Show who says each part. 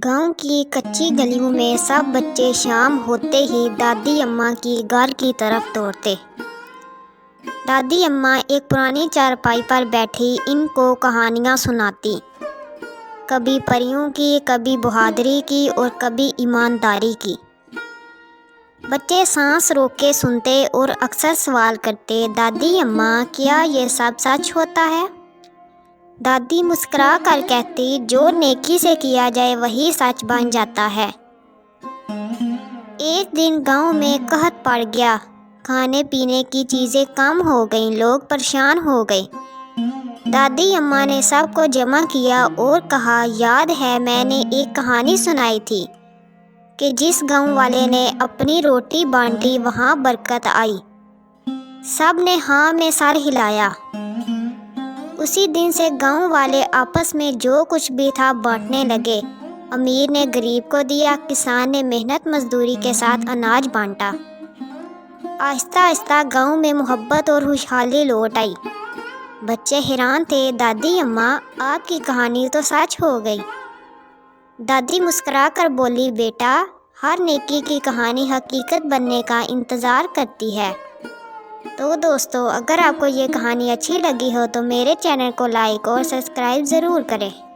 Speaker 1: गांव की कच्ची गलियों में सब बच्चे शाम होते ही दादी अम्मा की घर की तरफ दौड़ते। दादी अम्मा एक पुरानी चारपाई पर बैठी इनको कहानियाँ सुनाती, कभी परियों की, कभी बहादुरी की और कभी ईमानदारी की। बच्चे सांस रोक के सुनते और अक्सर सवाल करते, दादी अम्मा क्या ये सब सच होता है? दादी मुस्कुरा कर कहती, जो नेकी से किया जाए वही सच बन जाता है। एक दिन गांव में कहत पड़ गया, खाने पीने की चीज़ें कम हो गईं, लोग परेशान हो गए। दादी अम्मा ने सबको जमा किया और कहा, याद है मैंने एक कहानी सुनाई थी कि जिस गांव वाले ने अपनी रोटी बांटी वहाँ बरकत आई। सब ने हाँ में सर हिलाया। उसी दिन से गांव वाले आपस में जो कुछ भी था बांटने लगे। अमीर ने गरीब को दिया, किसान ने मेहनत मजदूरी के साथ अनाज बांटा। आहिस्ता आहिस्ता गांव में मोहब्बत और खुशहाली लौट आई। बच्चे हैरान थे, दादी अम्मा आपकी कहानी तो सच हो गई। दादी मुस्कुरा कर बोली, बेटा हर नेकी की कहानी हकीकत बनने का इंतज़ार करती है। तो दोस्तों, अगर आपको ये कहानी अच्छी लगी हो तो मेरे चैनल को लाइक और सब्सक्राइब ज़रूर करें।